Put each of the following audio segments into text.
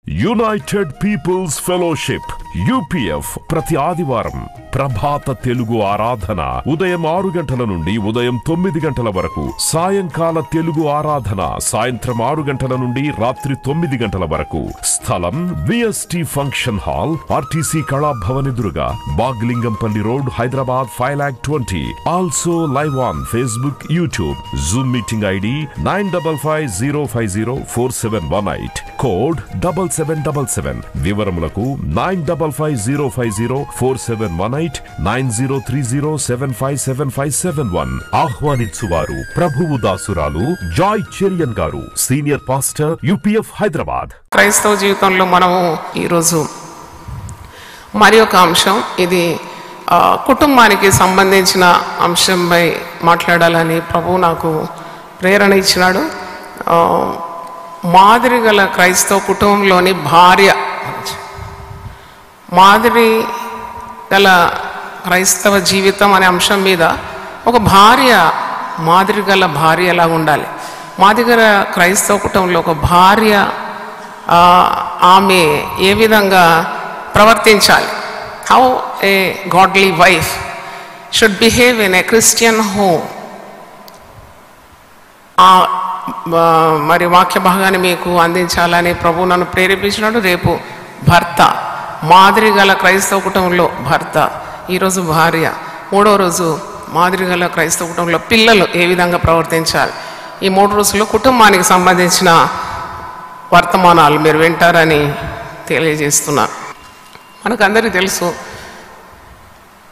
United peoples fellowship UPF ప్రతి ఆదివారం ప్రభాత తెలుగు ఆరాధన ఉదయం 6 గంటల నుండి ఉదయం 9 గంటల వరకు, సాయంకాల తెలుగు ఆరాధన సాయంత్రం 6 గంటల నుండి రాత్రి 9 గంటల వరకు. స్థలం VST function hall, RTC Kalabhavan ఎదురుగా, Baghlingampally road, Hyderabad 5,20,000. Also live on Facebook, YouTube. Zoom meeting ID 9550504718, code 7777. వివరములకు 9550504718, 9030757571. ఆహ్వానించువారు ప్రభువు దాసురాలు జాయ్ చెరియన్ గారు, సీనియర్ పాస్టర్, UPF హైదరాబాద్. క్రైస్తవ జీవితంలో మనము ఈరోజు మరి ఒక అంశం, ఇది కుటుంబానికి సంబంధించిన అంశంపై మాట్లాడాలని ప్రభువు నాకు ప్రేరణ ఇచ్చినాడు. మాదిరి గల క్రైస్తవ కుటుంబంలోని భార్య, మాదిరి గల క్రైస్తవ జీవితం అనే అంశం మీద ఒక భార్య, మాదిరి గల భార్య ఎలా ఉండాలి, మాదిరి గల క్రైస్తవ కుటుంబంలో ఒక భార్య ఆమె ఏ విధంగా ప్రవర్తించాలి, how A godly wife should behave in a Christian home. మరి వాక్య భాగాన్ని మీకు అందించాలని ప్రభు నన్ను ప్రేరేపించినాడు. రేపు భర్త, మాదిరి గల క్రైస్తవ కుటుంబంలో భర్త, ఈరోజు భార్య, మూడో రోజు మాదిరి గల క్రైస్తవ కుటుంబంలో పిల్లలు ఏ విధంగా ప్రవర్తించాలి. ఈ 3 రోజుల్లో కుటుంబానికి సంబంధించిన వర్తమానాలు మీరు వింటారని తెలియజేస్తున్నారు. మనకందరికీ తెలుసు,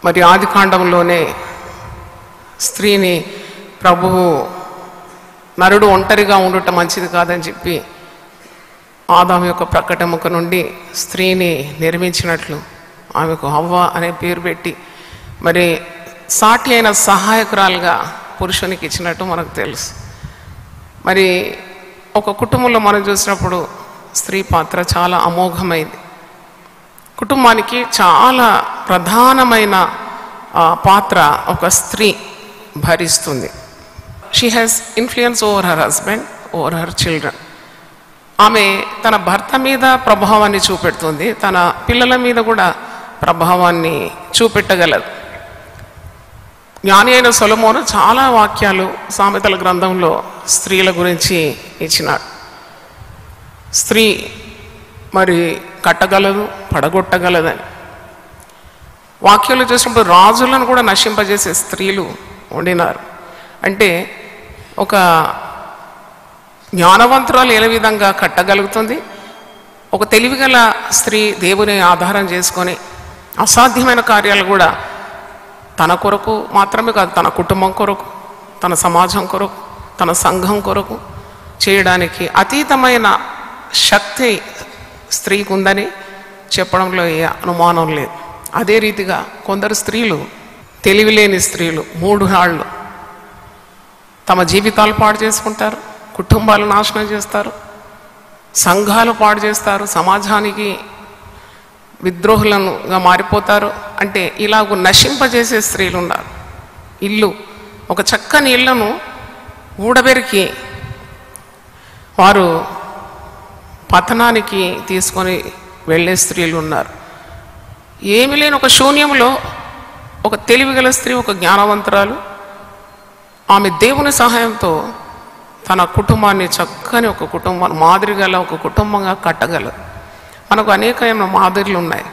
మరి ఆదికాండంలోనే స్త్రీని ప్రభువు నరుడు ఒంటరిగా ఉండటం మంచిది కాదని చెప్పి ఆదాము యొక్క ప్రక్కటెముక నుండి స్త్రీని నిర్మించినట్లు ఆమెకు హవ్వ అనే పేరు పెట్టి మరి సాటి అయిన సహాయకురాలుగా పురుషునికి ఇచ్చినట్టు మనకు తెలుసు. మరి ఒక కుటుంబంలో మనం చూసినప్పుడు స్త్రీ పాత్ర చాలా అమోఘమైంది. కుటుంబానికి చాలా ప్రధానమైన పాత్ర ఒక స్త్రీ భరిస్తుంది. She has influence over her husband, over her children. ఆమె తన భర్త మీద ప్రభావాన్ని చూపెడుతుంది, తన పిల్లల మీద కూడా ప్రభావాన్ని చూపెట్టగలదు. జ్ఞాని అయిన సొలొమోను చాలా వాక్యాలు సామెతల గ్రంథంలో స్త్రీల గురించి ఇచ్చినాడు. స్త్రీ మరి కట్టగలదు, పడగొట్టగలదని. వాక్యాలు చూసినప్పుడు రాజులను కూడా నశింపజేసే స్త్రీలు ఉండినారు. అంటే ఒక జ్ఞానవంతురాలు ఏ విధంగా కట్టగలుగుతుంది, ఒక తెలివిగల స్త్రీ దేవుని ఆధారం చేసుకొని అసాధ్యమైన కార్యాలు కూడా తన కొరకు మాత్రమే కాదు, తన కుటుంబం కొరకు, తన సమాజం కొరకు, తన సంఘం కొరకు చేయడానికి అతీతమైన శక్తి స్త్రీకి ఉందని చెప్పడంలో ఏ అనుమానం లేదు. అదే రీతిగా కొందరు స్త్రీలు, తెలివిలేని స్త్రీలు, 3 నాళ్ళు తమ జీవితాలు పాడు చేసుకుంటారు, కుటుంబాలు నాశనం చేస్తారు, సంఘాలు పాడు చేస్తారు, సమాజానికి విద్రోహులుగా మారిపోతారు. అంటే ఇలాగ నశింపజేసే స్త్రీలు ఉన్నారు. ఇల్లు, ఒక చక్కని ఇళ్లను ఊడబెరికి వారు పతనానికి తీసుకొని వెళ్ళే స్త్రీలు ఉన్నారు. ఏమి లేని ఒక శూన్యంలో ఒక తెలివిగల స్త్రీ, ఒక జ్ఞానవంతురాలు, ఆమె దేవుని సహాయంతో తన కుటుంబాన్ని చక్కని ఒక కుటుంబం, మాదిరిగల ఒక కుటుంబంగా కట్టగలరు. మనకు అనేకమైన మాదిరిలు ఉన్నాయి.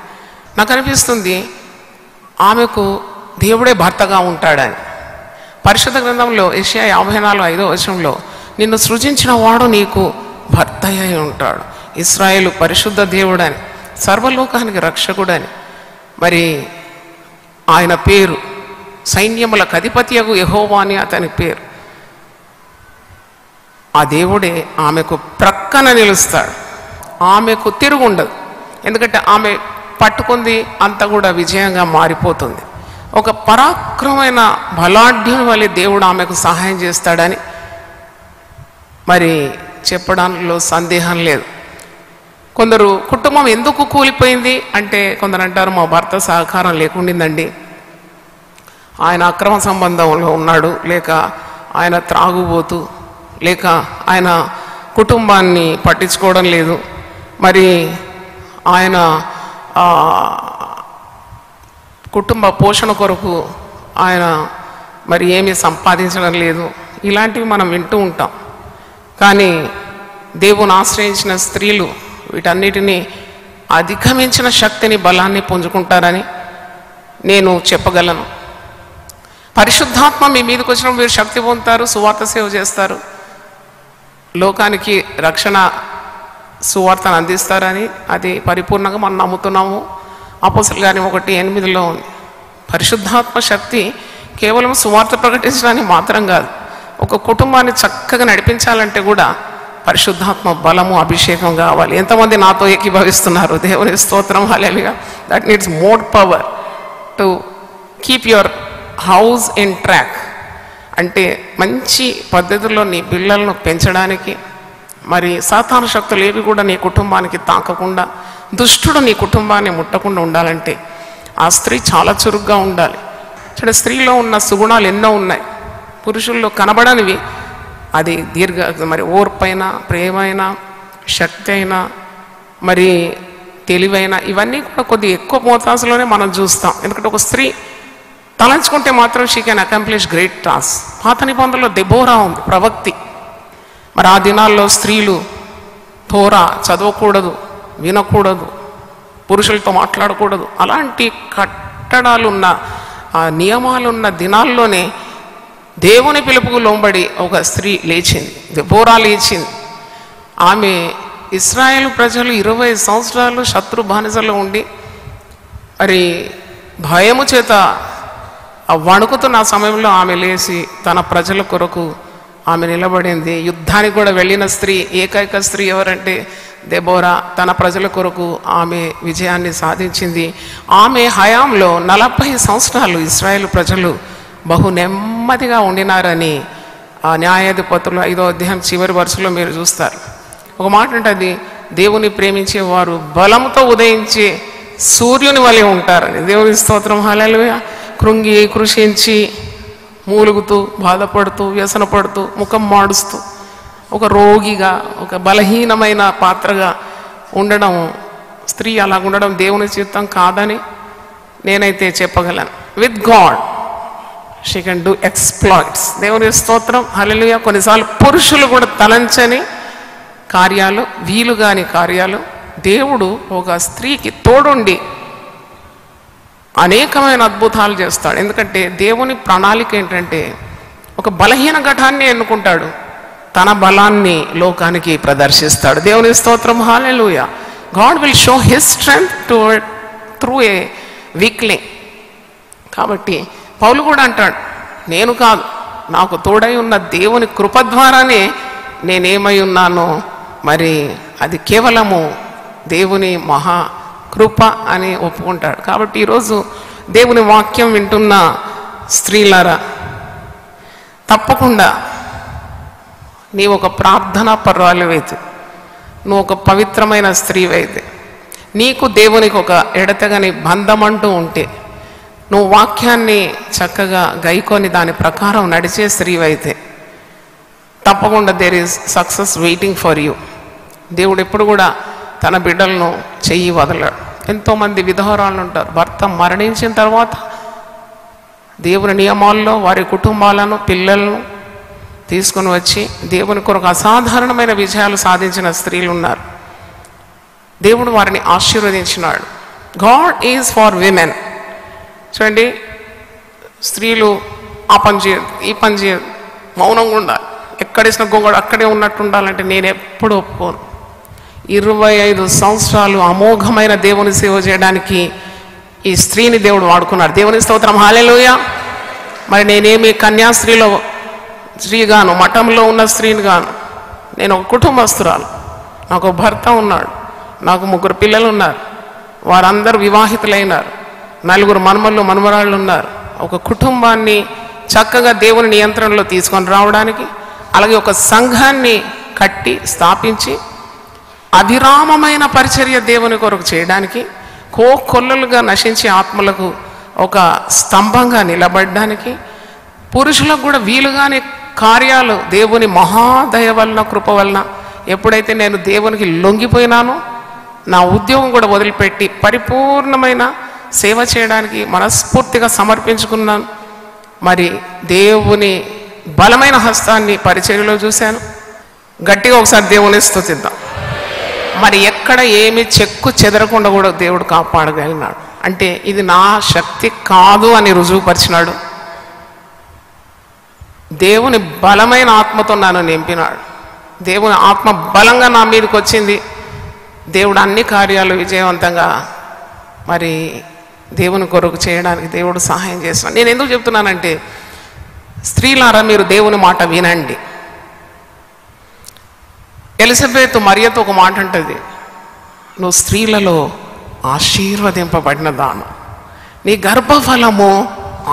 నాకు అనిపిస్తుంది ఆమెకు దేవుడే భర్తగా ఉంటాడని. పరిశుద్ధ గ్రంథంలో యెషయా 54:5 నిన్ను సృజించిన వాడు నీకు భర్త అయి ఉంటాడు, ఇశ్రాయేలు పరిశుద్ధ దేవుడని, సర్వలోకానికి రక్షకుడని. మరి ఆయన పేరు సైన్యములకు అధిపతియగు యెహోవా అని అతని పేరు. ఆ దేవుడే ఆమెకు ప్రక్కన నిలుస్తాడు. ఆమెకు తిరుగుండదు, ఎందుకంటే ఆమె పట్టుకుంది అంతా కూడా విజయంగా మారిపోతుంది. ఒక పరాక్రమైన బలాఢ్యం వలె దేవుడు ఆమెకు సహాయం చేస్తాడని మరి చెప్పడంలో సందేహం లేదు. కొందరు కుటుంబం ఎందుకు కూలిపోయింది అంటే కొందరు అంటారు మా భర్త సహకారం లేకుండిందండి, ఆయన అక్రమ సంబంధంలో ఉన్నాడు, లేక ఆయన త్రాగుబోతూ, లేక ఆయన కుటుంబాన్ని పట్టించుకోవడం లేదు, మరి ఆయన కుటుంబ పోషణ కొరకు ఆయన మరి ఏమీ సంపాదించడం లేదు. ఇలాంటివి మనం వింటూ ఉంటాం. కానీ దేవుని ఆశ్రయించిన స్త్రీలు వీటన్నిటినీ అధిగమించిన శక్తిని, బలాన్ని పుంజుకుంటారని నేను చెప్పగలను. పరిశుద్ధాత్మ మీ మీదకి వచ్చినప్పుడు మీరు శక్తి పొందుతారు, సువార్త సేవ చేస్తారు, లోకానికి రక్షణ సువార్తను అందిస్తారని అది పరిపూర్ణంగా మనం నమ్ముతున్నాము. అపోస్తలుల కార్యం 1:8 ఉంది. పరిశుద్ధాత్మ శక్తి కేవలం సువార్త ప్రకటించడానికి మాత్రం కాదు, ఒక కుటుంబాన్ని చక్కగా నడిపించాలంటే కూడా పరిశుద్ధాత్మ బలము, అభిషేకం కావాలి. ఎంతమంది నాతో ఏకీభవిస్తున్నారు? దేవుని స్తోత్రం, hallelujah. That needs more power to keep your house in track. అంటే మంచి పద్ధతుల్లో నీ పిల్లలను పెంచడానికి, మరి సాతాను శక్తులు ఏవి కూడా నీ కుటుంబానికి తాకకుండా, దుష్టుడు నీ కుటుంబాన్ని ముట్టకుండా ఉండాలంటే ఆ స్త్రీ చాలా చురుగ్గా ఉండాలి. చూడ, స్త్రీలో ఉన్న సుగుణాలు ఎన్నో ఉన్నాయి, పురుషుల్లో కనబడనివి. అది మరి ఓర్పైన, ప్రేమైన, శక్తి అయినా, మరి తెలివైన, ఇవన్నీ కూడా కొద్దిగా ఎక్కువ మోతాదులోనే మనం చూస్తాం. ఎందుకంటే ఒక స్త్రీ తలంచుకుంటే మాత్రం she can accomplish great task. పాత నిబంధనలో దెబోరా ఉంది, ప్రవక్తి. మరి ఆ దినాల్లో స్త్రీలు తోరా చదవకూడదు, వినకూడదు, పురుషులతో మాట్లాడకూడదు. అలాంటి కట్టడాలున్న, ఆ నియమాలున్న దినాల్లోనే దేవుని పిలుపుకు లోబడి ఒక స్త్రీ లేచింది, దెబోరా లేచింది. ఆమె ఇశ్రాయేలు ప్రజలు 20 సంవత్సరాలు శత్రు బానిసలో ఉండి మరి భయము చేత వణుకుతున్న సమయంలో ఆమె లేచి తన ప్రజల కొరకు ఆమె నిలబడింది. యుద్ధానికి కూడా వెళ్ళిన స్త్రీ, ఏకైక స్త్రీ ఎవరంటే దెబోరా. తన ప్రజల కొరకు ఆమె విజయాన్ని సాధించింది. ఆమె హయాంలో 40 సంవత్సరాలు ఇశ్రాయేలు ప్రజలు బహు నెమ్మదిగా ఉండినారని ఆ న్యాయాధిపతులు 5వ అధ్యాయం చివరి వరుసలో మీరు చూస్తారు. ఒక మాట ఉంటుంది, దేవుని ప్రేమించే వారు బలంతో ఉదయించే సూర్యుని వలె ఉంటారని. దేవుని స్తోత్రం, హల్లెలూయా. కృంగి కృషించి మూలుగుతూ, బాధపడుతూ, వ్యసనపడుతూ, ముఖం మాడుస్తూ, ఒక రోగిగా, ఒక బలహీనమైన పాత్రగా ఉండడం, స్త్రీ అలా ఉండడం దేవుని చిత్తం కాదని నేనైతే చెప్పగలను. With God she can do exploits. దేవుని స్తోత్రం, హల్లెలూయా. కొన్నిసార్లు పురుషులు కూడా తలంచని కార్యాలు, వీలుగాని కార్యాలు దేవుడు ఒక స్త్రీకి తోడుండి అనేకమైన అద్భుతాలు చేస్తాడు. ఎందుకంటే దేవుని ప్రణాళిక ఏంటంటే ఒక బలహీన ఘటాన్ని ఎన్నుకుంటాడు, తన బలాన్ని లోకానికి ప్రదర్శిస్తాడు. దేవుని స్తోత్రం, hallelujah. God will show his strength through a weakling. కాబట్టి పౌలు కూడా అంటాడు, నేను కాదు, నాకు తోడై ఉన్న దేవుని కృప ద్వారానే నేనేమై ఉన్నానో, మరి అది కేవలము దేవుని మహా కృప అని ఒప్పుకుంటాడు. కాబట్టి ఈరోజు దేవుని వాక్యం వింటున్న స్త్రీలారా, తప్పకుండా నీవు ఒక ప్రార్థనా పర్వాలవైతే, నువ్వు ఒక పవిత్రమైన స్త్రీవైతే, నీకు దేవునికి ఒక ఎడతెగని బంధం అంటూ ఉంటే, నువ్వు వాక్యాన్ని చక్కగా గైకొని దాని ప్రకారం నడిచే స్త్రీవైతే, తప్పకుండా there is success waiting for you. దేవుడు ఎప్పుడు కూడా తన బిడ్డలను చెయ్యి వదలడు. ఎంతోమంది విధవరాళ్ళు ఉంటారు, భర్త మరణించిన తర్వాత దేవుని నియమాల్లో వారి కుటుంబాలను, పిల్లలను తీసుకొని వచ్చి దేవుని కొరకు అసాధారణమైన విజయాలు సాధించిన స్త్రీలు ఉన్నారు. దేవుడు వారిని ఆశీర్వదించినాడు. God is for women. చూడండి, స్త్రీలు ఆ పని చేయదు, ఈ పని చేయదు, మౌనంగా ఉండాలి, ఎక్కడేసిన గొంగడు అక్కడే ఉన్నట్టు ఉండాలంటే నేను ఎప్పుడు ఒప్పుకోను. 25 సంవత్సరాలు అమోఘమైన దేవుని సేవ చేయడానికి ఈ స్త్రీని దేవుడు వాడుకున్నాడు. దేవుని స్తోత్రం, హల్లెలూయా. మరి నేనేమి కన్యాస్త్రీలో స్త్రీగాను, మఠంలో ఉన్న స్త్రీని గాను, నేను ఒక కుటుంబస్తురాలు, నాకు భర్త ఉన్నాడు, నాకు 3 పిల్లలు ఉన్నారు, వారందరూ వివాహితులైనారు, 4 మనుమళ్ళు మనుమరాళ్ళు ఉన్నారు. ఒక కుటుంబాన్ని చక్కగా దేవుని నియంత్రణలో తీసుకొని రావడానికి, అలాగే ఒక సంఘాన్ని కట్టి స్థాపించి అవిరామమైన పరిచర్య దేవుని కొరకు చేయడానికి, కోకొల్లలుగా నశించే ఆత్మలకు ఒక స్తంభంగా నిలబడడానికి, పురుషులకు కూడా వీలుగానే కార్యాలు దేవుని మహాదయ వలన, కృప వలన ఎప్పుడైతే నేను దేవునికి లొంగిపోయినానో, నా ఉద్యోగం కూడా వదిలిపెట్టి పరిపూర్ణమైన సేవ చేయడానికి మనస్ఫూర్తిగా సమర్పించుకున్నాను. మరి దేవుని బలమైన హస్తాన్ని పరిచర్యలో చూశాను. గట్టిగా ఒకసారి దేవుని స్తుతిద్దాం. మరి ఎక్కడ ఏమి చెక్కు చెదరకుండా కూడా దేవుడు కాపాడగలిగినాడు. అంటే ఇది నా శక్తి కాదు అని రుజువుపరిచినాడు. దేవుని బలమైన ఆత్మతో నన్ను నింపినాడు. దేవుని ఆత్మ బలంగా నా మీదకి వచ్చింది. దేవుడు అన్ని కార్యాలు విజయవంతంగా మరి దేవుని కొరకు చేయడానికి దేవుడు సహాయం చేస్తున్నాడు. నేను ఎందుకు చెప్తున్నానంటే, స్త్రీలారా మీరు దేవుని మాట వినండి. ఎలిజబెత్ మరియతో ఒక మాట అంటది, నువ్వు స్త్రీలలో ఆశీర్వదింపబడిన దాను, నీ గర్భఫలము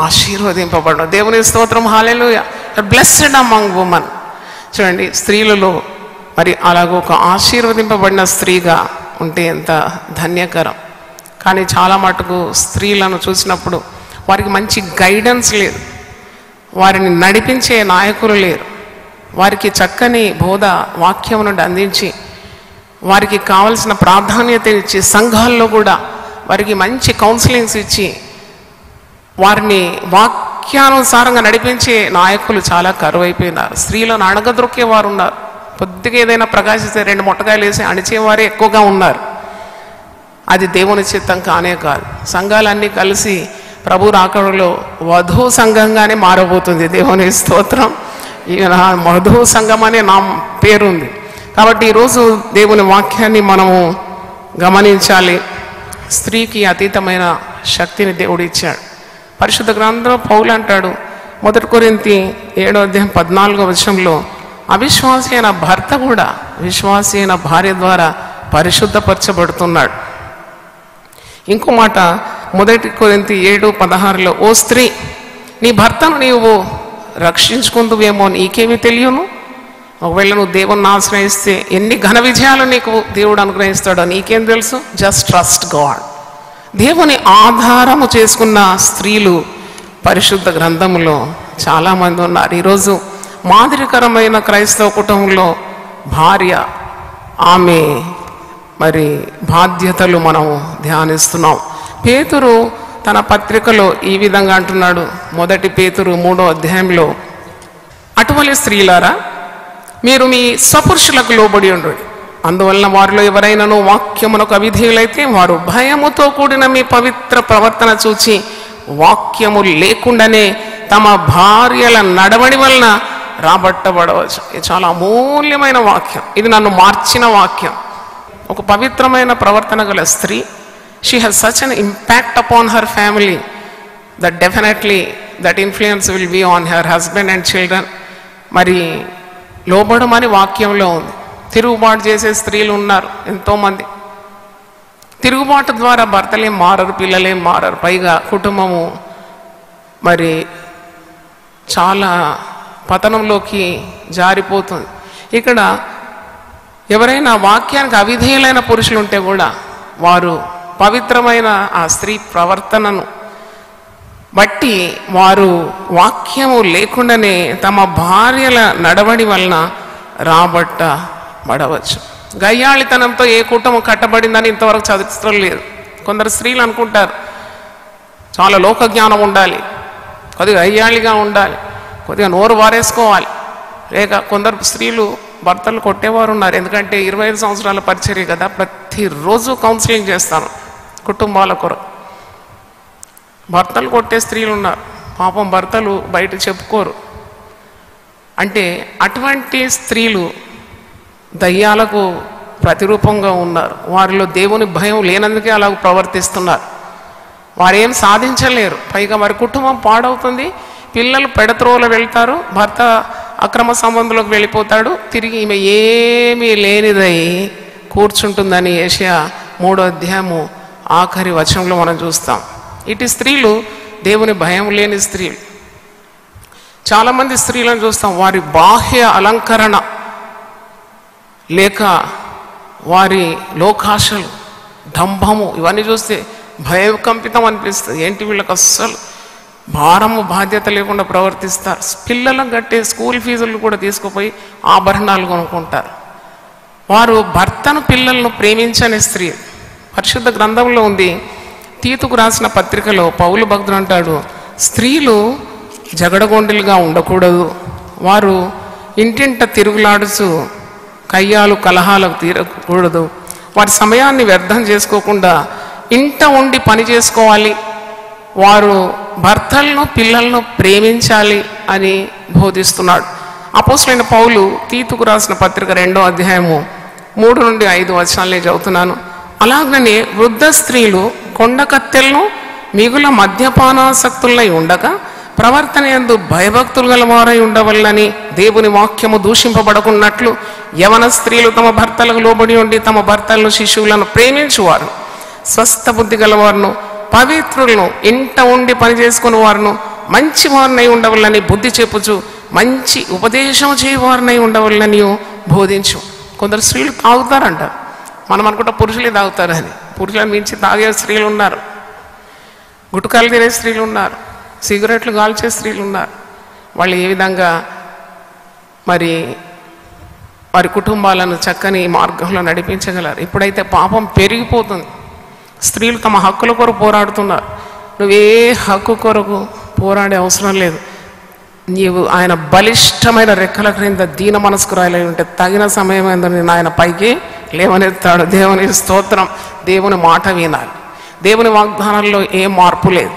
ఆశీర్వదింపబడిన. దేవుని స్తోత్రం, హల్లెలూయా. Blessed among women. చూడండి, స్త్రీలలో మరి అలాగో ఒక ఆశీర్వదింపబడిన స్త్రీగా ఉంటే ఎంత ధన్యకరం. కానీ చాలా మటుకు స్త్రీలను చూసినప్పుడు వారికి మంచి గైడెన్స్ లేదు, వారిని నడిపించే నాయకులు లేరు, వారికి చక్కని బోధ వాక్యం నుండి అందించి వారికి కావలసిన ప్రాధాన్యత ఇచ్చి సంఘాల్లో కూడా వారికి మంచి కౌన్సిలింగ్స్ ఇచ్చి వారిని వాక్యానుసారంగా నడిపించే నాయకులు చాలా కరువైపోయినారు. స్త్రీలను అణగదొక్కే వారు ఉన్నారు. కొద్దిగా ఏదైనా ప్రకాశిస్తే 2 మొట్టకాయలు వేసి అణిచేవారే ఎక్కువగా ఉన్నారు. అది దేవుని చిత్తం కానే కాదు. సంఘాలన్నీ కలిసి ప్రభు రాకడలో వధూ సంఘంగానే మారబోతుంది. దేవుని స్తోత్రం. వధూ సంఘం అనే నా పేరుంది. కాబట్టి ఈరోజు దేవుని వాక్యాన్ని మనము గమనించాలి. స్త్రీకి అతీతమైన శక్తిని దేవుడు ఇచ్చాడు. పరిశుద్ధ గ్రంథంలో పౌలు అంటాడు, 1 కొరింథీ 7:14 అవిశ్వాసి అయిన భర్త కూడా విశ్వాసి అయిన భార్య ద్వారా పరిశుద్ధపరచబడుతున్నాడు. ఇంకో మాట 1 కొరింథీ 7:16 ఓ స్త్రీ, నీ భర్తను నీవు రక్షించుకుందువేమో నీకేమి తెలియను. ఒకవేళ నువ్వు దేవుణ్ణి ఆశ్రయిస్తే ఎన్ని ఘన విజయాలు నీకు దేవుడు అనుగ్రహిస్తాడో నీకేం తెలుసు. Just trust God. దేవుని ఆధారము చేసుకున్న స్త్రీలు పరిశుద్ధ గ్రంథంలో చాలామంది ఉన్నారు. ఈరోజు మాదిరికరమైన క్రైస్తవ కుటుంబంలో భార్య ఆమె మరి బాధ్యతలు మనం ధ్యానిస్తున్నాం. పేతురు తన పత్రికలో ఈ విధంగా అంటున్నాడు, 1 పేతురు 3 అటువంటి స్త్రీలారా మీరు మీ స్వపురుషులకు లోబడి ఉండండి. అందువలన వారిలో ఎవరైనాను వాక్యమునకు అవిధేయులైతే వారు భయముతో కూడిన మీ పవిత్ర ప్రవర్తన చూచి వాక్యము లేకుండానే తమ భార్యల నడవడి వలన రాబట్టబడవచ్చు. ఇది చాలా అమూల్యమైన వాక్యం. ఇది నన్ను మార్చిన వాక్యం. ఒక పవిత్రమైన ప్రవర్తన గల స్త్రీ, she has such an impact upon her family that definitely that influence will be on her husband and children. మరి లోబడమని వాక్యంలో ఉంది. తిరుగుబాటు చేసే స్త్రీలు ఉన్నారు ఎంతోమంది. తిరుగుబాటు ద్వారా భర్తలేం మారరు, పిల్లలేం మారరు, పైగా కుటుంబము మరి చాలా పతనంలోకి జారిపోతుంది. ఇక్కడ ఎవరైనా వాక్యానికి అవిధేయులైన పురుషులు ఉంటే కూడా వారు పవిత్రమైన ఆ స్త్రీ ప్రవర్తనను బట్టి వారు వాక్యము లేకుండానే తమ భార్యల నడవడి వలన రాబట్టబడవచ్చు. గయ్యాళితనంతో ఏ కుటుంబం కట్టబడిందని ఇంతవరకు చరిత్రలో లేదు. కొందరు స్త్రీలు అనుకుంటారు చాలా లోక జ్ఞానం ఉండాలి, కొద్దిగా గయ్యాళిగా ఉండాలి, కొద్దిగా నోరు వారేసుకోవాలి. లేక కొందరు స్త్రీలు భర్తలు కొట్టేవారు ఉన్నారు. ఎందుకంటే 25 సంవత్సరాల పరిచర్య కదా, ప్రతిరోజు కౌన్సిలింగ్ చేస్తాను కుటుంబాల కొరకు. భర్తలు కొట్టే స్త్రీలు ఉన్నారు. పాపం భర్తలు బయట చెప్పుకోరు. అంటే అటువంటి స్త్రీలు దయ్యాలకు ప్రతిరూపంగా ఉన్నారు. వారిలో దేవుని భయం లేనందుకే అలా ప్రవర్తిస్తున్నారు. వారేం సాధించలేరు. పైగా వారి కుటుంబం పాడవుతుంది. పిల్లలు పెడత్రోలో వెళ్తారు, భర్త అక్రమ సంబంధంలోకి వెళ్ళిపోతాడు. తిరిగి ఈమె ఏమీ లేనిదై కూర్చుంటుందని యెషయా 3 ఆఖరి వచనంలో మనం చూస్తాం. ఇటు స్త్రీలు దేవుని భయం లేని స్త్రీలు. చాలామంది స్త్రీలను చూస్తాం, వారి బాహ్య అలంకరణ లేక వారి లోకాశలు, డంభము ఇవన్నీ చూస్తే భయకంపితం అనిపిస్తుంది. ఏంటి వీళ్ళకి అస్సలు భారము బాధ్యత లేకుండా ప్రవర్తిస్తారు. పిల్లలకు కట్టే స్కూల్ ఫీజులు కూడా తీసుకుపోయి ఆభరణాలు కొనుక్కుంటారు. వారు భర్తను పిల్లలను ప్రేమించని స్త్రీ. పరిశుద్ధ గ్రంథంలో ఉంది. తీతుకు రాసిన పత్రికలో పౌలు భక్తుడు అంటాడు, స్త్రీలు జగడగొండలుగా ఉండకూడదు, వారు ఇంటింట తిరుగులాడుచు కయ్యాలు కలహాలకు తీరకూడదు, వారి సమయాన్ని వ్యర్థం చేసుకోకుండా ఇంట ఉండి పని చేసుకోవాలి, వారు భర్తలను పిల్లలను ప్రేమించాలి అని బోధిస్తున్నాడు. అపోస్తలుడైన పౌలు తీతుకు రాసిన పత్రిక 2వ అధ్యాయము 3 నుండి 5 వచనాలే చదువుతున్నాను. అలాగనే వృద్ధ స్త్రీలు కొండ కత్తెలను మిగుల మద్యపానాసక్తులై ఉండక ప్రవర్తన యందు భయభక్తులు గలవారై ఉండవలనని దేవుని వాక్యము దూషింపబడకున్నట్లు యవన స్త్రీలు తమ భర్తలకు లోబడి ఉండి తమ భర్తలను శిశువులను ప్రేమించువారు, స్వస్థ బుద్ధి గలవారును పవిత్రులను ఇంట ఉండి పని చేసుకుని వారును మంచి వారినై ఉండవలనని బుద్ధి చెప్పుచు మంచి ఉపదేశం చేయవారినై ఉండవలనని బోధించు. కొందరు స్త్రీలు తాగుతారంట. మనం అనుకుంటా పురుషులే తాగుతారని. పురుషులను మించి తాగే స్త్రీలు ఉన్నారు, గుట్కాలు తినే స్త్రీలు ఉన్నారు, సిగరెట్లు కాల్చే స్త్రీలు ఉన్నారు. వాళ్ళు ఏ విధంగా మరి వారి కుటుంబాలను చక్కని మార్గంలో నడిపించగలరు. ఇప్పుడైతే పాపం పెరిగిపోతుంది. స్త్రీలు తమ హక్కుల కొరకు పోరాడుతున్నారు. నువ్వే హక్కు కొరకు పోరాడే అవసరం లేదు. నీవు ఆయన బలిష్టమైన రెక్కల క్రింద దీన మనస్కురాలై ఉంటే తగిన సమయం ఏందని ఆయన పైకి లేవనెత్తాడు. దేవుని స్తోత్రం. దేవుని మాట వినాలి. దేవుని వాగ్దానాల్లో ఏ మార్పు లేదు,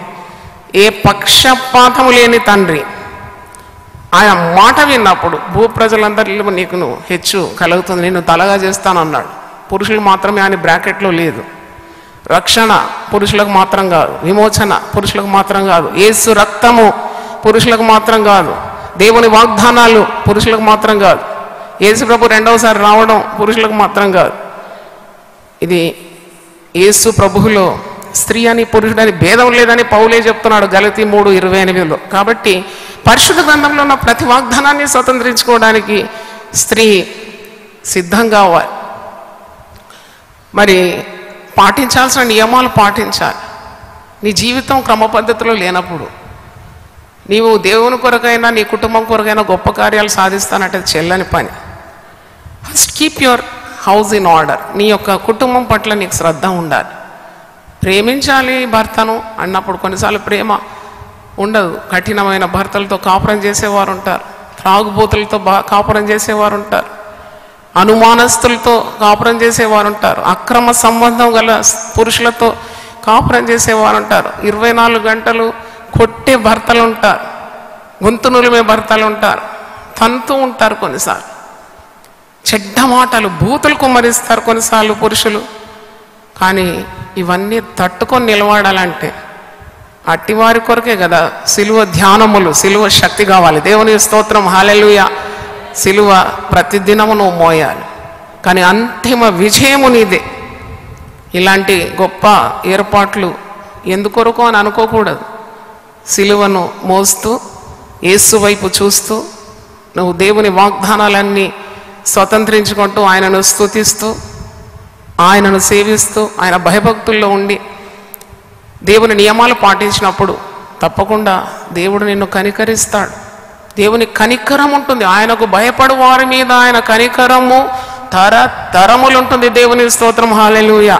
ఏ పక్షపాతము లేని తండ్రి. ఆయన మాట విన్నప్పుడు భూ ప్రజలందరిలో నీకు హెచ్చు కలుగుతుంది, నిన్ను తలగా చేస్తానన్నాడు. పురుషులు మాత్రమే ఆయన బ్రాకెట్లో లేదు. రక్షణ పురుషులకు మాత్రం కాదు, విమోచన పురుషులకు మాత్రం కాదు, యేసు రక్తము పురుషులకు మాత్రం కాదు, దేవుని వాగ్దానాలు పురుషులకు మాత్రం కాదు, యేసు ప్రభు రెండవసారి రావడం పురుషులకు మాత్రం కాదు. ఇది యేసు ప్రభువులో స్త్రీ అని పురుషుడని భేదం లేదని పౌలే చెప్తున్నాడు గలతీ 3:28లో. కాబట్టి పరిశుద్ధ గ్రంథంలో ఉన్న ప్రతి వాగ్దానాన్ని స్వతంత్రించుకోవడానికి స్త్రీ సిద్ధంగా అవ్వాలి. మరి పాటించాల్సిన నియమాలు పాటించాలి. నీ జీవితం క్రమ పద్ధతిలో లేనప్పుడు నీవు దేవుని కొరకైనా నీ కుటుంబం కొరకైనా గొప్ప కార్యాలు సాధిస్తానంటే చెల్లని పని. First keep your house in order. నీ యొక్క కుటుంబం పట్ల నీకు శ్రద్ధ ఉండాలి. ప్రేమించాలి భర్తను అన్నప్పుడు కొన్నిసార్లు ప్రేమ ఉండదు. కఠినమైన భర్తలతో కాపురం చేసేవారు ఉంటారు, త్రాగుబోతులతో కాపురం చేసేవారు ఉంటారు, అనుమానస్తులతో కాపురం చేసేవారు ఉంటారు, అక్రమ సంబంధం గల పురుషులతో కాపురం చేసేవారు ఉంటారు, 24 గంటలు కొట్టే భర్తలు ఉంటారు, గొంతు నులిమే భర్తలు ఉంటారు, తంతు ఉంటారు, కొన్నిసార్లు చెడ్డ మాటలు బూతులు కుమ్మరిస్తారు కొన్నిసార్లు పురుషులు. కానీ ఇవన్నీ తట్టుకొని నిలబడాలంటే అట్టివారి కొరకే కదా సిలువ ధ్యానములు, సిలువ శక్తి కావాలి. దేవుని స్తోత్రం, హల్లెలూయా. సిలువ ప్రతిదినము నువ్వు మోయాలి, కానీ అంతిమ విజయము నీదే. ఇలాంటి గొప్ప ఏర్పాట్లు ఎందుకొరకు అని అనుకోకూడదు. సిలువను మోస్తూ యేసు వైపు చూస్తూ నువ్వు దేవుని వాగ్దానాలన్నీ స్వతంత్రించుకుంటూ ఆయనను స్తుతిస్తూ ఆయనను సేవిస్తూ ఆయన భయభక్తుల్లో ఉండి దేవుని నియమాలు పాటించినప్పుడు తప్పకుండా దేవుడు నిన్ను కనికరిస్తాడు. దేవుని కనికరం ఉంటుంది. ఆయనకు భయపడు వారి మీద ఆయన కనికరము తరతరములు ఉంటుంది. దేవుని స్తోత్రం, hallelujah.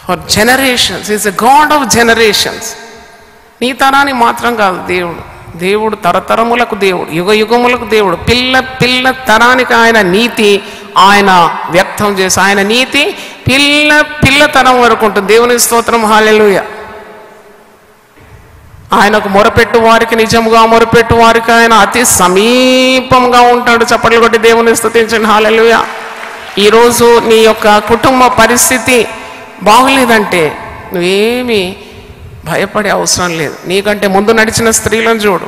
For generations, is a God of generations. నీ తరాన్ని మాత్రం కాదు దేవుడు, దేవుడు తరతరములకు దేవుడు, యుగ యుగములకు దేవుడు. పిల్ల పిల్ల తరానికి ఆయన నీతి ఆయన వ్యక్తం చేసి ఆయన నీతి పిల్ల పిల్ల తరం వరకు ఉంటుంది. దేవుని స్తోత్రం, హల్లెలూయా. ఆయనకు మొరపెట్టు వారికి, నిజముగా మొరపెట్టు వారికి ఆయన అతి సమీపంగా ఉంటాడు. చప్పట్లు కొట్టి దేవుని స్తుతించండి, హల్లెలూయా. ఈరోజు నీ యొక్క కుటుంబ పరిస్థితి బాగలేదంటే నువ్వేమీ భయపడే అవసరం లేదు. నీకంటే ముందు నడిచిన స్త్రీలను చూడు,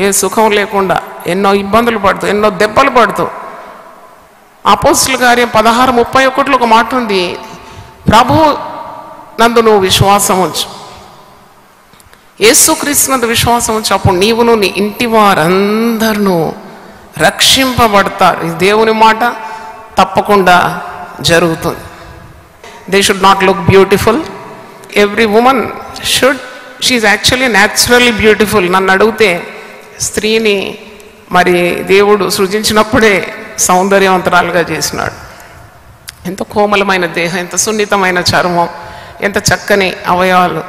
ఏ సుఖం లేకుండా ఎన్నో ఇబ్బందులు పడుతూ ఎన్నో దెబ్బలు పడుతూ. అపోస్తలుల కార్యం 16:31 ఒక మాట ఉంది, ప్రభు నందు నువ్వు విశ్వాసం ఉంచు, యేసుక్రీస్తునందు విశ్వాసం ఉంచు, అప్పుడు నీవును నీ ఇంటి వారందరూ రక్షింపబడతారు. ఇది దేవుని మాట, తప్పకుండా జరుగుతుంది. They should not look beautiful. Every women should, she actually naturally beautiful. నన్ను అడిగితే స్త్రీని మరి దేవుడు సృజించినప్పుడే సౌందర్యవంతురాలుగా చేసినాడు. ఎంత కోమలమైన దేహం, ఎంత సున్నితమైన చర్మం, ఎంత చక్కని అవయవాలు.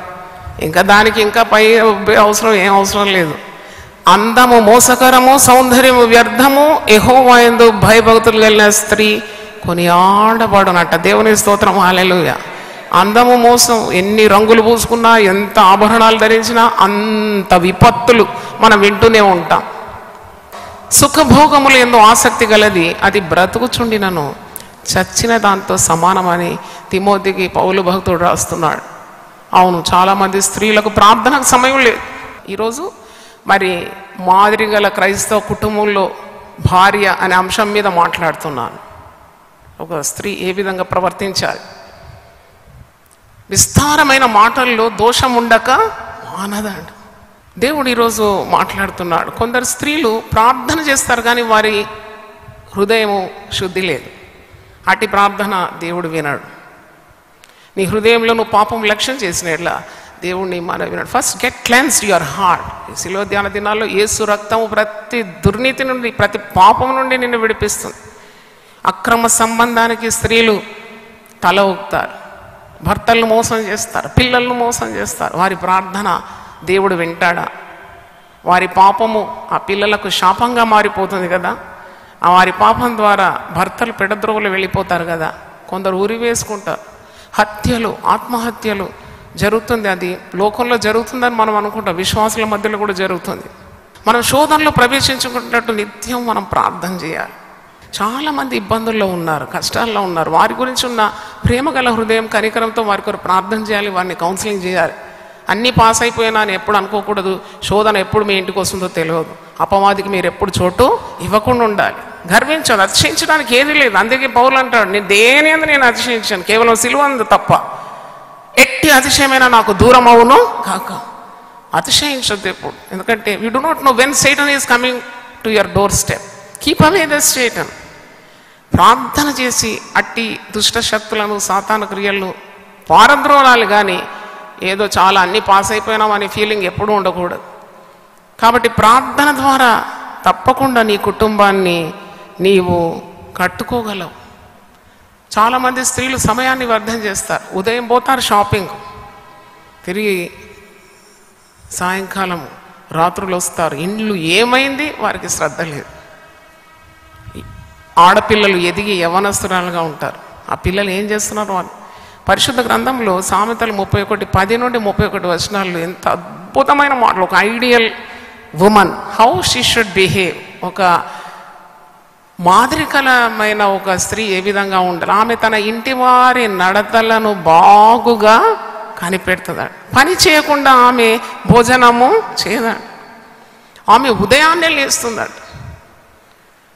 ఇంకా దానికి ఇంకా పై అవసరం ఏం అవసరం లేదు. అందము మోసకరము, సౌందర్యము వ్యర్థము, యెహోవా యందు భయభక్తులు కలిగిన స్త్రీ కొనియాడబడునట. దేవుని స్తోత్రం, హల్లెలూయా. అందము మోసం, ఎన్ని రంగులు పూసుకున్నా, ఎంత ఆభరణాలు ధరించినా అంత విపత్తులు మనం వింటూనే ఉంటాం. సుఖభోగములు ఎందు ఆసక్తి గలది, అది బ్రతుకుచుండినను చచ్చిన దాంతో సమానమని తిమోతికి పౌలు భక్తుడు రాస్తున్నాడు. అవును, చాలామంది స్త్రీలకు ప్రార్థనకు సమయం లేదు. ఈరోజు మరి మాదిరి గల క్రైస్తవ కుటుంబంలో భార్య అనే అంశం మీద మాట్లాడుతున్నాను. ఒక స్త్రీ ఏ విధంగా ప్రవర్తించాలి. విస్తారమైన మాటల్లో దోషం ఉండక మానదండి. దేవుడు ఈరోజు మాట్లాడుతున్నాడు. కొందరు స్త్రీలు ప్రార్థన చేస్తారు కానీ వారి హృదయము శుద్ధి లేదు. అట్టి ప్రార్థన దేవుడు వినాడు. నీ హృదయంలో నువ్వు పాపం లక్ష్యం చేసినట్లా దేవుడిని మన వినాడు. First get cleansed your heart. శిలువ ధ్యాన దినాల్లో యేసు రక్తము ప్రతి దుర్నీతి నుండి, ప్రతి పాపం నుండి నిన్ను విడిపిస్తుంది. అక్రమ సంబంధానికి స్త్రీలు తల ఊపుతారు, భర్తలను మోసం చేస్తారు, పిల్లలను మోసం చేస్తారు. వారి ప్రార్థన దేవుడు వింటాడా? వారి పాపము ఆ పిల్లలకు శాపంగా మారిపోతుంది కదా. ఆ వారి పాపం ద్వారా భర్తలు పెడద్రోగులు వెళ్ళిపోతారు కదా. కొందరు ఉరి వేసుకుంటారు. హత్యలు, ఆత్మహత్యలు జరుగుతుంది. అది లోకంలో జరుగుతుందని మనం అనుకుంటాం, విశ్వాసుల మధ్యలో కూడా జరుగుతుంది. మనం శోధనలో ప్రవేశించుకున్నట్టు నిత్యం మనం ప్రార్థన చేయాలి. చాలామంది ఇబ్బందుల్లో ఉన్నారు, కష్టాల్లో ఉన్నారు. వారి గురించి ఉన్న ప్రేమగల హృదయం, కనికరంతో వారి కొరకు ప్రార్థన చేయాలి, వారిని కౌన్సిలింగ్ చేయాలి. అన్నీ పాస్ అయిపోయినా అని ఎప్పుడు అనుకోకూడదు. శోధన ఎప్పుడు మీ ఇంటికి వస్తుందో తెలియదు. అపవాదికి మీరు ఎప్పుడు చోటు ఇవ్వకుండా ఉండాలి. గర్వించాలి, అతిశయించడానికి ఏది లేదు. అందుకే పౌలు అంటాడు, నేను దేని అందు నేను అతిశయించాను, కేవలం సిలువ అందు తప్ప ఎట్టి అతిశయమైనా నాకు దూరం అవును కాక. అతిశయించద్దు ఎప్పుడు. ఎందుకంటే you do not know when Satan is coming to your doorstep. Keep away the Satan. ప్రార్థన చేసి అట్టి దుష్ట శక్తులను, సాతాను క్రియలను పారద్రోలాలి. కానీ ఏదో చాలా అన్నీ పాస్ అయిపోయినాం అనే ఫీలింగ్ ఎప్పుడూ ఉండకూడదు. కాబట్టి ప్రార్థన ద్వారా తప్పకుండా నీ కుటుంబాన్ని నీవు కట్టుకోగలవు. చాలామంది స్త్రీలు సమయాన్ని వ్యర్థం చేస్తారు. ఉదయం పోతారు షాపింగ్, తిరిగి సాయంకాలం రాత్రులు వస్తారు. ఇండ్లు ఏమైంది వారికి శ్రద్ధ లేదు. ఆడపిల్లలు ఎదిగి యవ్వనస్తురాలుగా ఉంటారు. ఆ పిల్లలు ఏం చేస్తున్నారు వాళ్ళు? పరిశుద్ధ గ్రంథంలో సామెతలు 31:10 నుండి 31 వచనాలు ఎంత అద్భుతమైన మాటలు. ఒక ideal women, how she should behave. ఒక మాదిరికరమైన ఒక స్త్రీ ఏ విధంగా ఉండాలి. ఆమె తన ఇంటి వారి నడతలను బాగుగా కనిపెడుతుందండి. పని చేయకుండా ఆమె భోజనము చేయదండి. ఆమె ఉదయాన్నే లేస్తుందండి.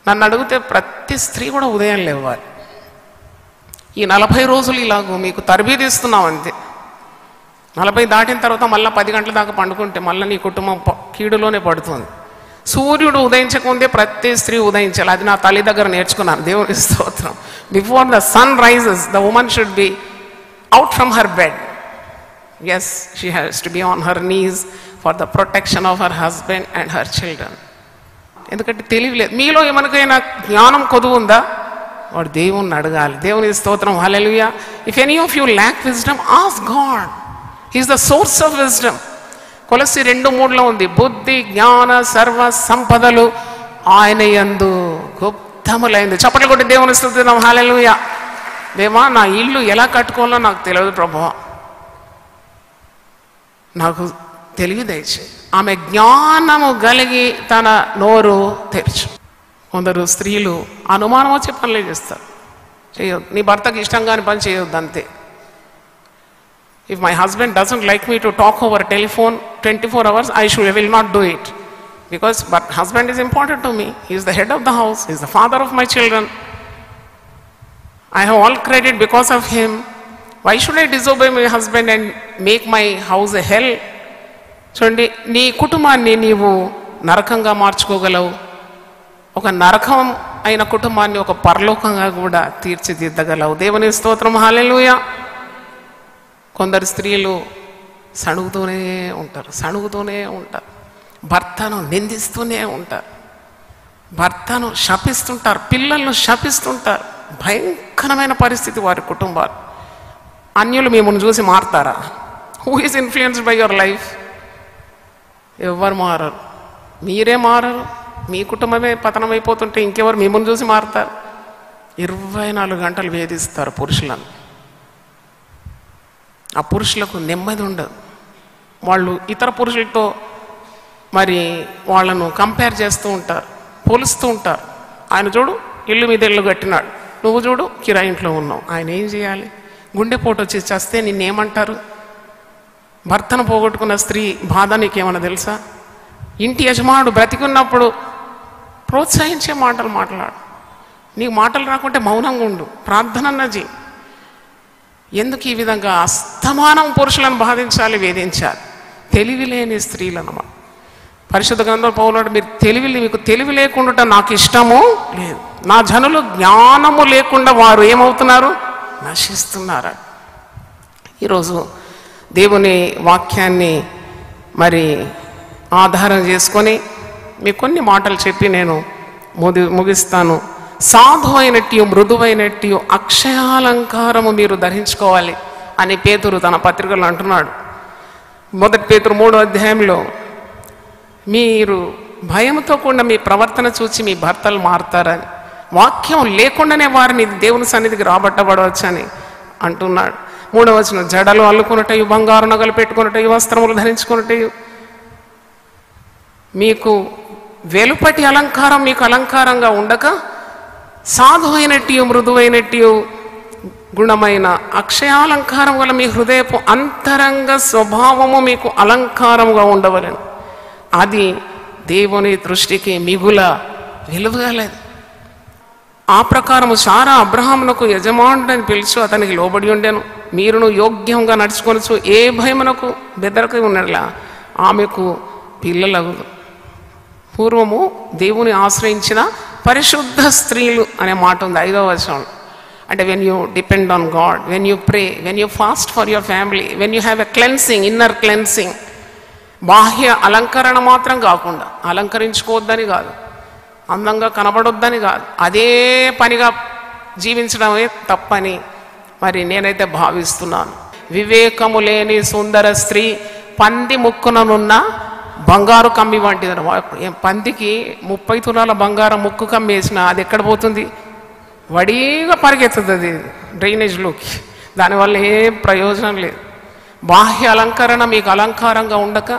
నన్ను అడిగితే ప్రతి స్త్రీ కూడా ఉదయం లేవాలి. ఈ 40 రోజులు ఇలాగూ మీకు తరబీదు ఇస్తున్నాం అంతే. 40 దాటిన తర్వాత మళ్ళీ 10 గంటల దాకా పండుకుంటే మళ్ళీ నీ కుటుంబం కీడులోనే పడుతుంది. సూర్యుడు ఉదయించకముందే ప్రతి స్త్రీ ఉదయించాలి. అది నా తల్లి దగ్గర నేర్చుకున్నాను. దేవుని స్తోత్రం. Before the sun rises the women should be out from her bed. Yes, she has to be on her knees for the protection of her husband and her children. ఎందుకంటే తెలియలేదు. మీలో ఏమనకైనా జ్ఞానం కొదువు ఉందా? వాడు దేవుణ్ణి అడగాలి. దేవుని స్తోత్రం, hallelujah. If any of you lack wisdom, ask God. He is the source of wisdom. కొలస్సీ 2:3 ఉంది, బుద్ధి జ్ఞాన సర్వ సంపదలు ఆయన యందు గుప్తములైంది. చప్పట్లు కొట్టి దేవుని స్తుతిద్దాం, హల్లెలూయా. దేవా, నా ఇల్లు ఎలా కట్టుకోవాలో నాకు తెలియదు ప్రభువా, నాకు తెలివి దయచేయి. ఆమె జ్ఞానము కలిగి తన నోరు తెరచు. కొందరు స్త్రీలు అనుమానం వచ్చే పనులే చేస్తారు. చేయొద్దు. నీ భర్తకి ఇష్టం కాని పని చేయొద్దు అంతే. If my husband doesn't like me to talk over telephone 24 hours, I will not do it. But husband is important to me. He is the head of the house. He is the father of my children. I have all credit because of him. Why should I disobey my husband and make my house a hell? చూడండి, నీ కుటుంబాన్ని నీవు నరకంగా మార్చుకోగలవు. ఒక నరకం అయిన కుటుంబాన్ని ఒక పరలోకంగా కూడా తీర్చిదిద్దగలవు. దేవుని స్తోత్రం, హల్లెలూయా. కొందరు స్త్రీలు సణుగుతూనే ఉంటారు, భర్తను నిందిస్తూనే ఉంటారు. భర్తను శపిస్తుంటారు, పిల్లలను శపిస్తుంటారు. భయంకరమైన పరిస్థితి వారి కుటుంబాలు. అన్యులు మిమ్మల్ని చూసి మారుతారా? Who is influenced by your life? ఎవరు మారరు, మీరే మారరు. మీ కుటుంబమే పతనమైపోతుంటే ఇంకెవరు మిమ్మల్ని చూసి మారుతారు? 24 గంటలు వేధిస్తారు పురుషులను. ఆ పురుషులకు నెమ్మది ఉండదు. వాళ్ళు ఇతర పురుషులతో మరి వాళ్ళను కంపేర్ చేస్తూ ఉంటారు, పోలుస్తూ ఉంటారు. ఆయన చూడు ఇల్లు మీద ఇల్లు కట్టినాడు, నువ్వు చూడు కిరాయి ఇంట్లో ఉన్నావు. ఆయన ఏం చేయాలి? గుండెపోటు వచ్చి చేస్తే నిన్నేమంటారు? భర్తను పోగొట్టుకున్న స్త్రీ బాధ నీకేమన్నా తెలుసా? ఇంటి యజమానుడు బ్రతికున్నప్పుడు ప్రోత్సహించే మాటలు మాట్లాడు. నీకు మాటలు రాకుంటే మౌనంగా ఉండు, ప్రార్థన చేయి. ఎందుకు ఈ విధంగా అస్తమానం పురుషులను బాధించాలి, వేధించాలి? తెలివి లేని స్త్రీలు అన్నమాట. పరిశుద్ధ గ్రంథంలో పౌలుడు, మీకు తెలివి లేకుండా నాకు ఇష్టము లేదు, నా జనులు జ్ఞానము లేకుండా వారు ఏమవుతున్నారు? నశిస్తున్నారు. ఈరోజు దేవుని వాక్యాన్ని మరి ఆధారం చేసుకొని మీకు కొన్ని మాటలు చెప్పి నేను ముగిస్తాను. సాధువైనట్టు మృదువైనట్టు అక్షయాలంకారము మీరు ధరించుకోవాలి అని పేతురు తన పత్రికలో అంటున్నాడు. 1 పేతురు 3వ అధ్యాయంలో, మీరు భయంతో కూడిన మీ ప్రవర్తన చూసి మీ భర్తలు మారుతారని, వాక్యం లేకుండానే వారిని దేవుని సన్నిధికి రాబట్టబడవచ్చని అంటున్నాడు. 3వ వచనం, జడలు అల్లుకున్నట్టు, బంగారు నగలు పెట్టుకున్నట్టు, వస్త్రములు ధరించుకున్నట్టు, మీకు వెలుపటి అలంకారం మీకు అలంకారంగా ఉండక సాధువైనట్టు మృదువైనట్టు గుణమైన అక్షయాలంకారం వల్ల మీ హృదయపు అంతరంగ స్వభావము మీకు అలంకారముగా ఉండవలెను. అది దేవుని దృష్టికి మిగుల విలువగలదు. ఆ ప్రకారము సారా అబ్రహామునకు యజమానుడని పిలుచు అతనికి లోబడి ఉండెను. మీరును యోగ్యంగా నడుచుకొనచ్చు, ఏ భయమునకు బెదరక ఉన్నట్లా ఆమెకు పిల్లలగు. పూర్వము దేవుని ఆశ్రయించిన పరిశుద్ధ స్త్రీలు అనే మాట ఉంది 5వ వచనం. అంటే when you depend on God, when you pray, when you fast for your family, when you have a cleansing, inner cleansing. బాహ్య అలంకరణ మాత్రం కాకుండా, అలంకరించుకోవద్దని కాదు, అందంగా కనబడొద్దని కాదు, అదే పనిగా జీవించడమే తప్పని మరి నేనైతే భావిస్తున్నాను. వివేకము లేని సుందర స్త్రీ పంది ముక్కుననున్న బంగారు కమ్మి వంటిది. పందికి 30 తులాల బంగారం ముక్కు కమ్మి వేసిన అది ఎక్కడ పోతుంది? వడిగా పరిగెత్తుతుంది అది డ్రైనేజ్లోకి. దానివల్ల ఏం ప్రయోజనం లేదు. బాహ్య అలంకరణ మీకు అలంకారంగా ఉండక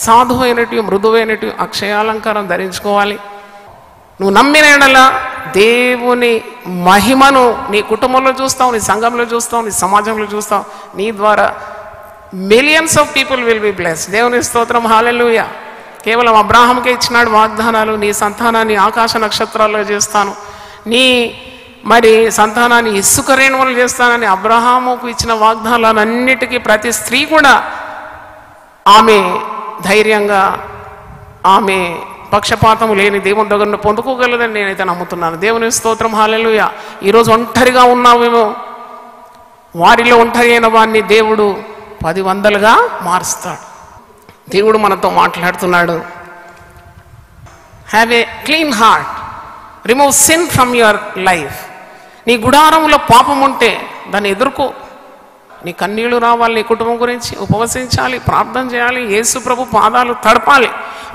సాధువైనట్టు మృదువైనట్టు అక్షయాలంకారం ధరించుకోవాలి. నువ్వు నమ్మిన యెడల దేవుని మహిమను నీ కుటుంబంలో చూస్తావు, నీ సంఘంలో చూస్తావు, నీ సమాజంలో చూస్తావు. నీ ద్వారా millions of people will be blessed. దేవుని స్తోత్రం, హల్లెలూయా. కేవలం అబ్రాహాంకే ఇచ్చినాడు వాగ్దానాలు. నీ సంతానాన్ని ఆకాశ నక్షత్రాల్లో చేస్తాను, నీ మరి సంతానాన్ని ఇసుక రేణువులు చేస్తానని అబ్రహాముకు ఇచ్చిన వాగ్దానాలన్నిటికీ ప్రతి స్త్రీ కూడా ఆమె ధైర్యంగా, ఆమె పక్షపాతం లేని దేవుని దగ్గర పొందుకోగలదని నేనైతే నమ్ముతున్నాను. దేవుని స్తోత్రం, హల్లెలూయా. ఈరోజు ఒంటరిగా ఉన్నావేమో, వారిలో ఒంటరి అయిన వారిని దేవుడు 10 వందలుగా మారుస్తాడు. దేవుడు మనతో మాట్లాడుతున్నాడు. Have a clean heart, remove sin from your life. నీ గుడారంలో పాపం ఉంటే దాన్ని ఎదుర్కో. నీ కన్నీళ్లు రావాలి, నీ కుటుంబం గురించి ఉపవసించాలి, ప్రార్థన చేయాలి, యేసు ప్రభు పాదాలు తడపాలి.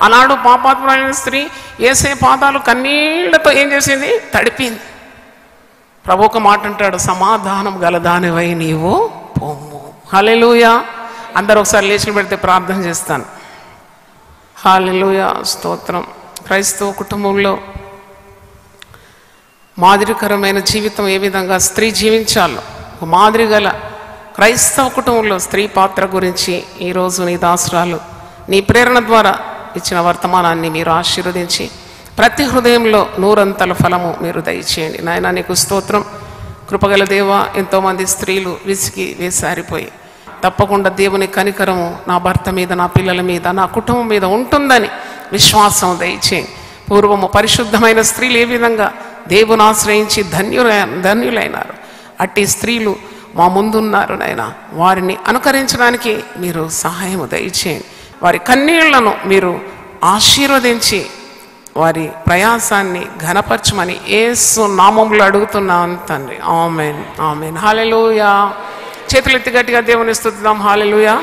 ఆనాడు పాపాత్ములైన స్త్రీ యేసే పాదాలు కన్నీళ్లతో ఏం చేసింది? తడిపింది. ప్రభు ఒక మాట అంటాడు, సమాధానం గలదానివై నీవు పొమ్ము. హల్లెలూయా. అందరూ ఒకసారి లేచి పెడితే ప్రార్థన చేస్తాను. హల్లెలూయా, స్తోత్రం. క్రైస్తవ కుటుంబంలో మాదిరికరమైన జీవితం ఏ విధంగా స్త్రీ జీవించాలో, ఒక మాదిరి గల క్రైస్తవ కుటుంబంలో స్త్రీ పాత్ర గురించి ఈరోజు నీ దాసురాలు నీ ప్రేరణ ద్వారా ఇచ్చిన వర్తమానాన్ని మీరు ఆశీర్వదించి ప్రతి హృదయంలో 100 ఫలము మీరు దయచేయండి. నాయన నీకు స్తోత్రం. కృపగల దేవా, ఎంతోమంది స్త్రీలు విసిగి వేసారిపోయి తప్పకుండా దేవుని కనికరము నా భర్త మీద, నా పిల్లల మీద, నా కుటుంబం మీద ఉంటుందని విశ్వాసం దయచేయండి. పూర్వము పరిశుద్ధమైన స్త్రీలు ఏ విధంగా దేవుని ఆశ్రయించి ధన్యులైనారు, అట్టి స్త్రీలు మా ముందున్నారు నాయన. వారిని అనుకరించడానికి మీరు సహాయము దయచేయండి. వారి కన్నీళ్లను మీరు ఆశీర్వదించి వారి ప్రయాసాన్ని ఘనపరచమని యేసు నామములో అడుగుతున్నాను తండ్రి. ఆమేన్, ఆమేన్. హల్లెలూయా. చేతులెత్తి గట్టిగా దేవుని స్తుతిద్దాం. హల్లెలూయా.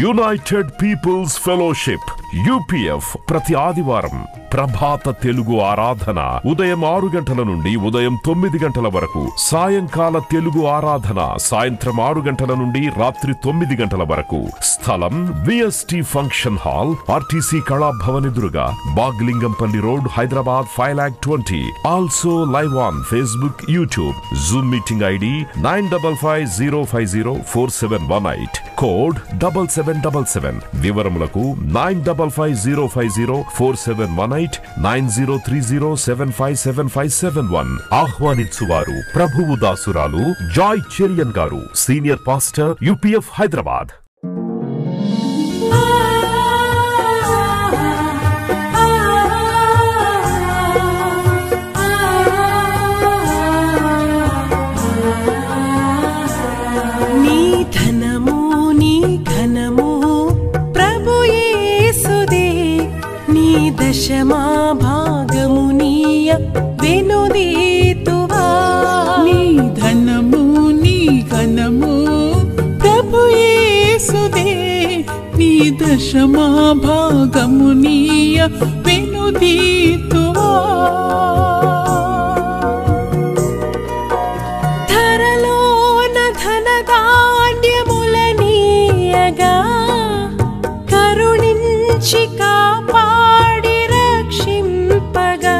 యునైటెడ్ పీపుల్స్ ఫెలోషిప్ యూపీఎఫ్ ప్రతి ఆదివారం ప్రభాత తెలుగు ఆరాధన ఉదయం 6 గంటల నుండి ఉదయం 9 గంటల వరకు, సాయంకాల తెలుగు ఆరాధన సాయంత్రం 6 గంటల నుండి రాత్రి 9 గంటల వరకు. స్థలం VST function hall, RTC Kalabhavan ఎదురుగా, Baghlingampally road, Hyderabad 5,20,000. Also live on Facebook, YouTube. Zoom meeting ID 9550504718, code 7777. వివరములకు 9550504718, 9030757571. ఆహ్వానించువారు ప్రభువు దాసురాలు జాయ్ చెరియన్ గారు, సీనియర్ పాస్టర్, యూపీఎఫ్ హైదరాబాద్. నీ ధనము నీ ఘనము ప్రభు యేసుదే, నీ దశమా భాగము నీయ వెనుదీతువా. నీ ధనము నీ ఘనము ప్రభు యేసుదే, నీ దశమా భాగము నీయ వెనుదీతువా. ధరలోన ధనధాన్యములనీయగా కరుణించి కాపాడి రక్షింపగా.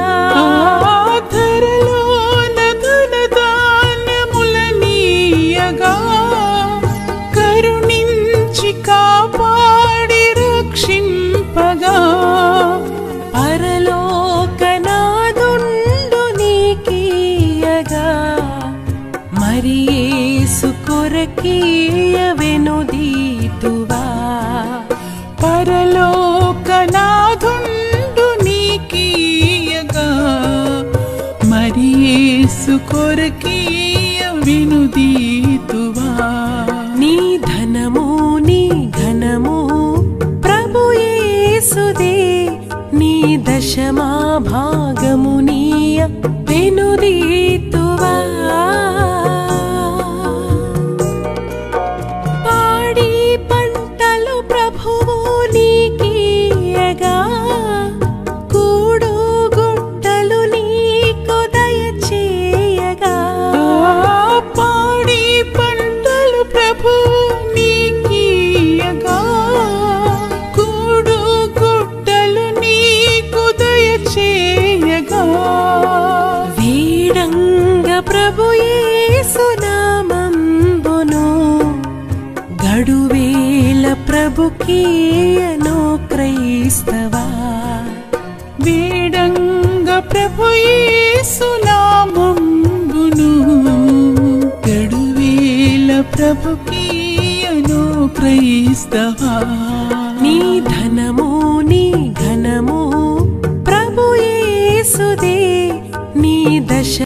ధరలోన ధనధాన్యములనీయగా కరుణించి కాపాడి రక్షింపగా. పరలోకనాదుండు నీకీయగా మరి యేసు కొరకీయ వెనుదీతువా. పరలోకనాథుండు నీకీయగా మరి యేసు కొరకీయ వెనుదీతువా. నీ ధనము నీ ఘనము ప్రభు యేసుదే, నీ దశమా భాగము నీయ వెనుదీతువా. పాడి పంటలు ప్రభువు నీకీయగా కూడు గుట్టలు నీకు దయచేయగా. పాడి పంటలు ప్రభు నీకీయగా కూడు గుట్టలు నీకు దయచేయగా. వీడంగ ప్రభు యేసు నామంబును గడువేల ప్రభుకీయను క్రైస్తవా. వేడంగ ప్రభు యేసు నామంబును గడువేల ప్రభుకీయను క్రైస్తవా.